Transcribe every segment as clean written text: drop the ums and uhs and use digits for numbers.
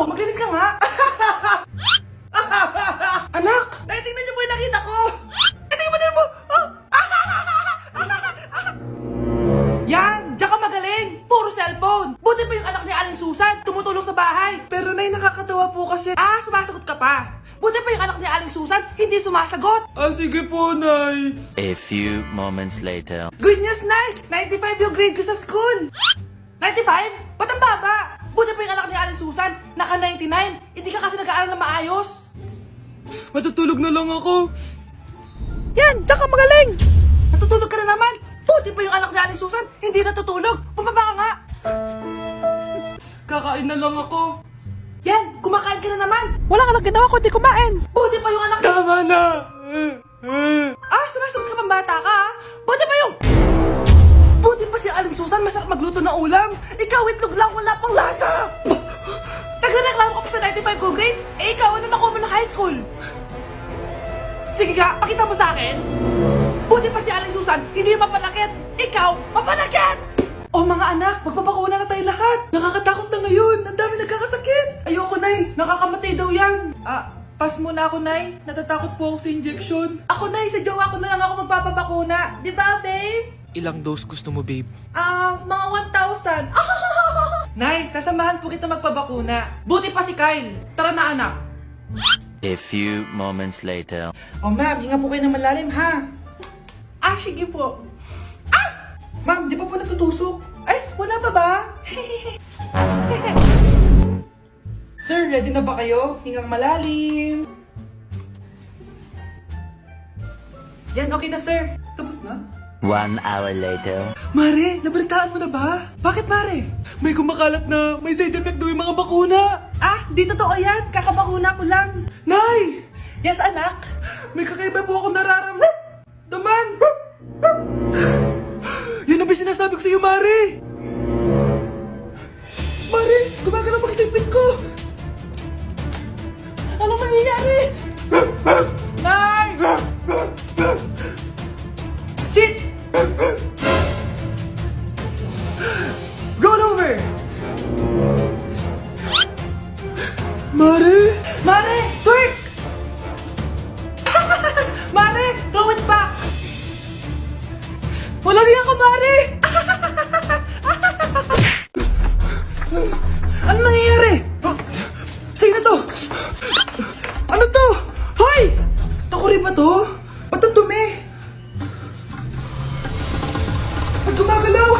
maglinis ka nga. Anak, naitingnan niyo po yung nakita ko. Tingnan mo din mo. Yan, diyan ka magaling. Puro cellphone. Buti pa yung anak ni Aling Susan, tumutulong sa bahay. Pero nay, nakakatawa po kasi. Sumasagot ka pa. Buti pa yung anak ni Aling Susan, hindi sumasagot. Sige po, Nay. A few moments later. Good news, Nay! 95 yung grade ko sa school! 95? Ba't ang baba? Buti pa yung anak ni Aling Susan, naka 99. Hindi ka kasi nag-aaral na maayos. Matutulog na lang ako. Yan, diyan ka magaling! Natutulog ka na naman! Buti pa yung anak ni Aling Susan, hindi natutulog. Pumaba ka nga! Kakain na lang ako. Yan, kumakain ka na naman! Wala ka lang ginawa kundi kumain! Buti pa yung anak... Tama na! Sumasagot ka pang bata ka, ha? Buti pa yung... Buti pa si Aling Susan, masarap magluto ng ulam. Ikaw, itlog lang, wala pang lasa. Nagrereklamo ka pa sa 95 good grades? Ikaw, ano nakuha mo ng high school? Sige ka, pakita mo sa akin. Buti pa si Aling Susan, hindi mapanakit. Ikaw, mapanakit! Oh mga anak, magpapakuna na tayo lahat. Nakakatakot na ngayon, ang dami nagkakasakit. Ayoko, Nay, nakakamatay daw yan. Pass muna ako, Nay. Natatakot po ako sa injection. Ako, Nay, sa jowa ko na lang ako magpapabakuna. Di ba, babe? Ilang dose gusto mo, babe? Mga 1,000. Nay, sasamahan po kita magpabakuna. Buti pa si Kyle. Tara na, anak. A few moments later. Oh, ma'am, hinga po kayo ng malalim, ha? Sige po. Ma'am, di pa po natutusok? Ay, wala pa ba? Sir, ready na ba kayo? Hingang malalim. Yan, okay na, sir. Tapos na? 1 hour later. Mare, nabalitaan mo na ba? Bakit, Mare? May kumakalat na may side effect daw yung mga bakuna. Di totoo yan. Kakabakuna ko lang. Nay! Yes, anak. May kakaiba po akong nararamdaman. Yan ang ba sinasabi ko sa iyo, Mare? Mare, gumagalaw mag-stipit ko. Anong mangyayari? Nay! Sit! Roll over! Mare! Mare! Twerk! Mare! Throw it back! Walang iya ka, Mare! Ano nangyayari? Sino to? Ano to? Hoy! Takuri ba to? Ba't ang dumi? Ba't gumagalaw?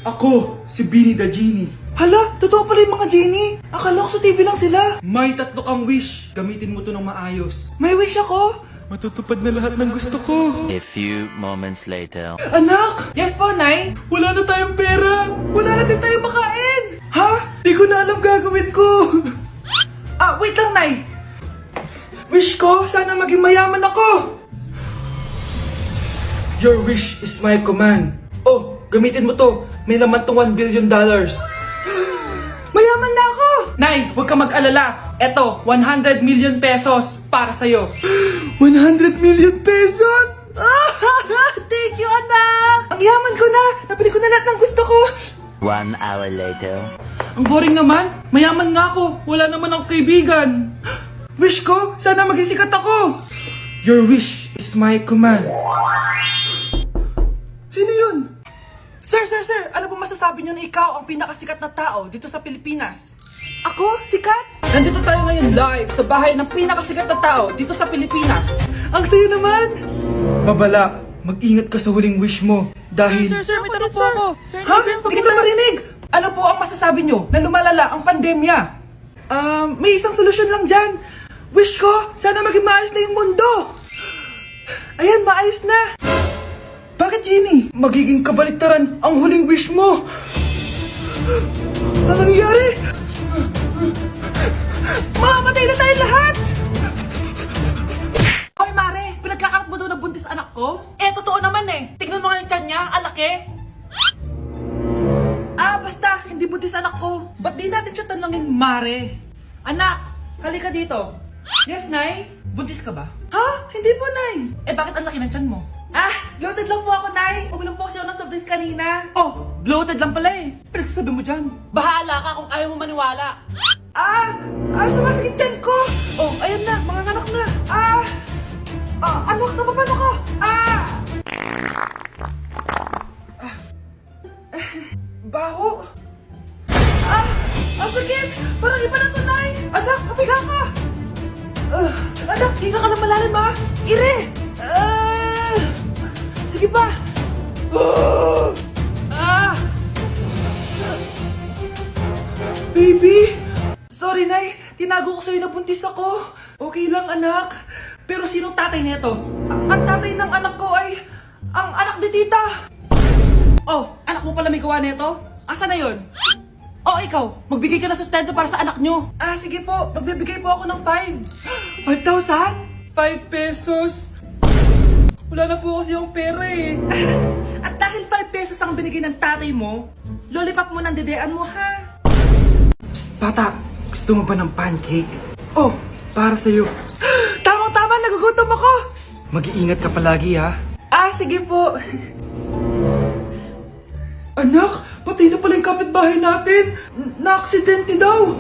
Ako, si Beanie the Genie. Hala, totoo pala yung mga genie. Akala ko sa TV lang sila. May 3 kang wish. Gamitin mo to ng maayos. May wish ako. Matutupad na lahat ng gusto ko. A few moments later. Anak! Yes po, Nay? Wala na tayong pera. Wala na din tayo makain. Ha? Di ko na alam gagawin ko. Wait lang, Nay. Wish ko, sana maging mayaman ako. Your wish is my command. Oh, gamitin mo to. May laman tong $1 billion. Mayaman na ako. Nay, huwag ka mag-alala. Eto, 100 million pesos para sa'yo. 100 million pesos? Thank you, anak. Ang yaman ko na. Nabili ko na lahat ng gusto ko. 1 hour later. Ang boring naman. Mayaman nga ako. Wala naman akong kaibigan. Wish ko, sana maging sikat ako. Your wish is my command. Sino yun? Sir, ano po masasabi niyo na ikaw ang pinakasikat na tao dito sa Pilipinas? Ako? Sikat? Nandito tayo ngayon live sa bahay ng pinakasikat na tao dito sa Pilipinas. Ang sayo naman. Babala, mag-ingat ka sa huling wish mo. Dahil... Sir, may tanong po ako. Sir, Ha? Hindi kita marinig. Ano po ang masasabi niyo na lumalala ang pandemya? May isang solusyon lang dyan. Wish ko, sana maging maayos na yung mundo. Ayan, maayos na. Bakit, Genie? Magiging kabaliktaran ang huling wish mo. Ano nangyayari? Mamamatay na tayo lahat! Hoy, Mare, pinagkakarat mo daw na buntis anak ko? Totoo naman eh. Tignan mo nga yung tiyan niya, alaki. Basta, hindi buntis anak ko. Ba't di natin siya tanungin, Mare? Anak, halika dito. Yes, Nay? Buntis ka ba? Ha? Hindi po, Nay. Bakit ang laki ng tiyan mo? Bloated lang po ako, Nay. Uminom po kasi ako ng soft drinks kanina. Oh, bloated lang pala eh. Pinagsasabi mo dyan. Bahala ka kung ayaw mo maniwala. Sumasakit dyan ko. Oh, ayan na, mga anak na. Anak, napapano ka? Baho. Ang sakit. Parang iba na to, Nay. Anak, papiga ka. Anak, higa ka na malalim, ha? Ire. Sige pa. Baby. Sorry, Nay. Tinago ko sa'yo na buntis ako. Okay lang, anak. Pero sinong tatay nito? Ang tatay ng anak ko ay ang anak ni tita. Oh, anak mo pala may gawa nito? Asa na yon? Oh, ikaw, magbigay ka na sustento para sa anak nyo. Sige po, magbibigay po ako ng 5. 5,000? 5 pesos. Wala na po kasi yung pera eh. At dahil 5 pesos ang binigay ng tatay mo, lollipop mo ng dedean mo, ha? Psst, bata, gusto mo ba ng pancake? Oh, para sa'yo. Tamang-tama, nagugutom ako. Mag-iingat ka palagi, ha? Sige po. Anak, patay na pala yung kapitbahay natin. Na-aksidente daw.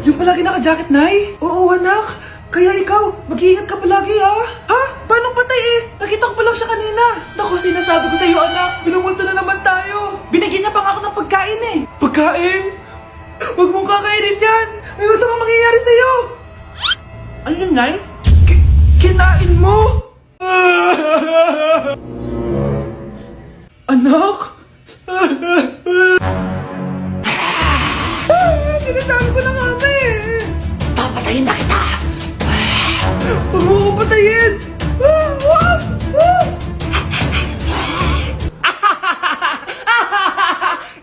Yung palagi naka-jacket, Nay? Oo, anak. Kaya ikaw, mag-iingat ka palagi, ha? Ha? Paano patay eh? Nakita ko pa lang siya kanina. Naku, sinasabi ko sa'yo, anak. Binumulto na naman tayo. Binigyan niya pa nga ako ng pagkain eh. Pagkain? Huwag mong kakainin yan. Ano gusto mong mangyayari sa'yo? Ano yun, Nay? Kinain mo? Anak? Sinasabi ko na nga ba eh. Papatayin na kita. Huwag mo ko patayin. Wag!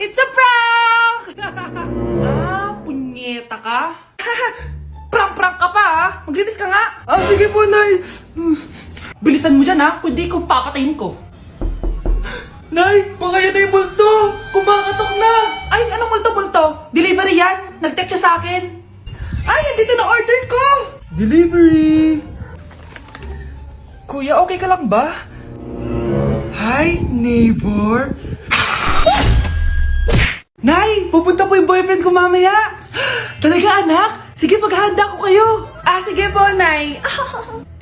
It's a prank! Punyeta ka? Prank-prank ka pa ha? Maglinis ka nga. Sige po, Nay. Bilisan mo dyan ha, kundi kung papatayin ko. Nay, pakaya na yung multo! Kumakatok na! Ay, anong multo-multo? Delivery yan? Nag-text siya sa akin? Ay, nandito na order ko! Delivery! Kuya, okay ka lang ba? Hi, neighbor! Nay, pupunta po yung boyfriend ko mamaya! Talaga, anak? Sige, paghahanda ko kayo! Sige po, Nay!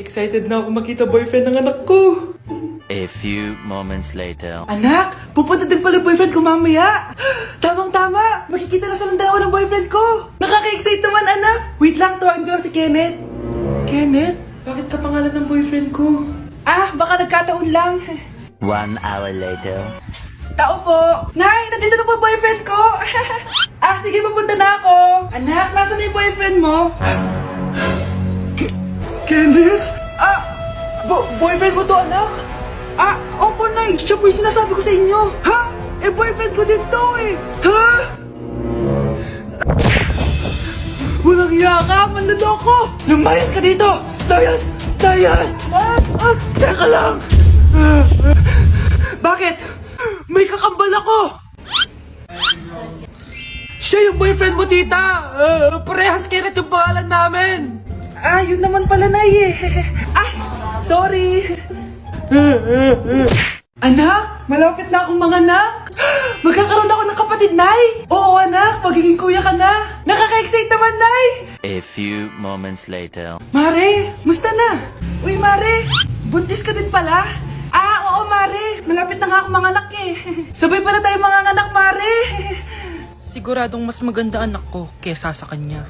Excited na ako makita boyfriend ng anak ko! A few moments later. Anak, pupunta din pala boyfriend ko mamaya. Tamang-tama, makikita na silang dalawa ng boyfriend ko. Nakaka-excite naman, anak. Wait lang, tawagin ko lang si Kenneth. Kenneth? Bakit ka pangalan ng boyfriend ko? Baka nagkataon lang. 1 hour later. Tao po. Nay, nandito na po boyfriend ko. Sige, pupunta na ako. Anak, nasa na yung boyfriend mo? Kenneth? Boyfriend mo to, anak? Opo, Nay. Siya po yung sinasabi ko sa inyo. Ha? Boyfriend ko din to eh. Ha? Walang hiya ka, manloloko. Lumayas ka dito. Layas! Layas! Teka lang. Bakit? May kakambal ako. Siya yung boyfriend mo, tita. Parehas Kenneth yung pangalan namin. Yun naman pala, Nay eh. Sorry. Anak, malapit na akong manganak. Magkakaroon ako ng kapatid, Nay. Oo, anak, magiging kuya ka na. Nakaka-excite naman, Nay. A few moments later. Mare, musta na? Uy, Mare, buntis ka din pala? Oo, Mare, malapit na nga akong manganak eh. Sabay pala tayo manganganak, Mare. Siguradong mas maganda anak ko kesa sa kanya.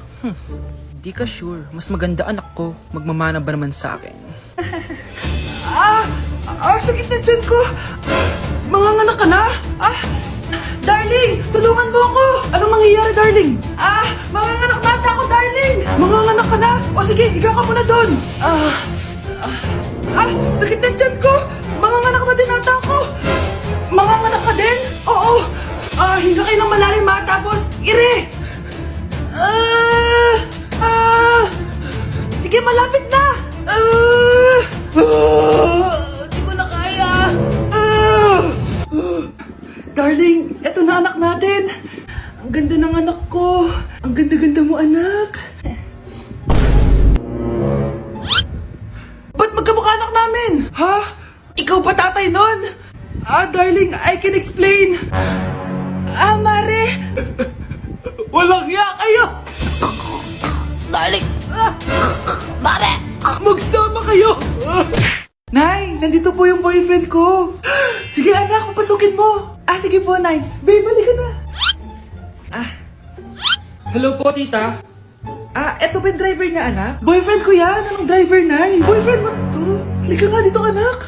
Di ka sure, mas maganda anak ko. Magmamana ba naman sa akin? Sakit na dyan ko. Manganganak ka na? Darling, tulungan mo ako. Anong mangyayari, darling? Manganganak na ako, darling. Manganganak ka na? O sige, higa ka muna doon. Sakit na dyan ko. Manganganak na din ata ako. Manganganak ka din? Oo. Hinga kayo ng malalim ha, tapos ire. Sige, malapit na. Di ko na kaya. Darling, eto na anak natin. Ang ganda ng anak ko. Ang ganda-ganda mo, anak. Ba't magkamukha anak namin? Ha? Ikaw ba Walang hiya kayo! Darling! Mare! Magsama kayo! Nay, nandito po yung boyfriend ko. Sige anak, papasukin mo. Sige po, Nay. Babe, balik ka na. Hello po, tita. Eto ba yung driver niya, anak? Boyfriend ko yan. Anong driver, Nay? Boyfriend mo to? Halika nga dito, anak.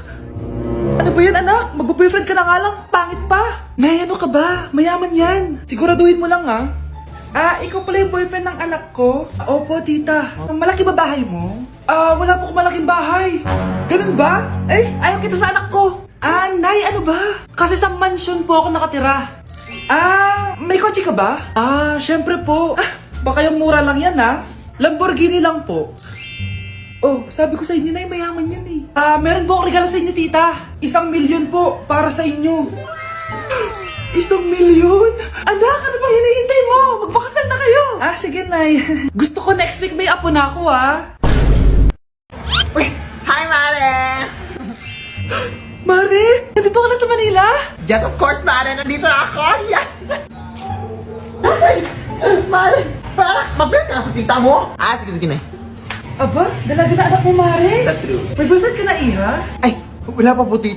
Ano ba yan, anak? Magbo-boyfriend ka na nga lang. Pangit pa. Nay, ano ka ba? Mayaman yan. Siguraduhin mo lang, ha? Ikaw pala yung boyfriend ng anak ko? Opo, tita. Malaki ba bahay mo? Wala po akong malaking bahay. Ganun ba? Ayaw kita sa anak ko. Nay, ano ba? Kasi sa mansion po ako nakatira. May kotse ka ba? Syempre po. Baka yung mura lang yan, ha? Lamborghini lang po. Oh, sabi ko sa inyo na mayaman yan eh. Meron po akong regalo sa inyo, tita. 1,000,000 po para sa inyo. 1,000,000? Anak, ano bang hinihintay mo? Magpakasal na kayo. Sige, Nay. Gusto ko next week may apo na ako, ha? Hi, Mare! Mare, nandito ka na sa Manila? Yes, of course, Mare! Nandito na ako! Yes! Mare! Para mag-bless ka na sa tita mo? Sige na. Aba, dalaga na anak mo, Mare. That's true. May boyfriend ka na, Iha? Ay, wala pa po tita.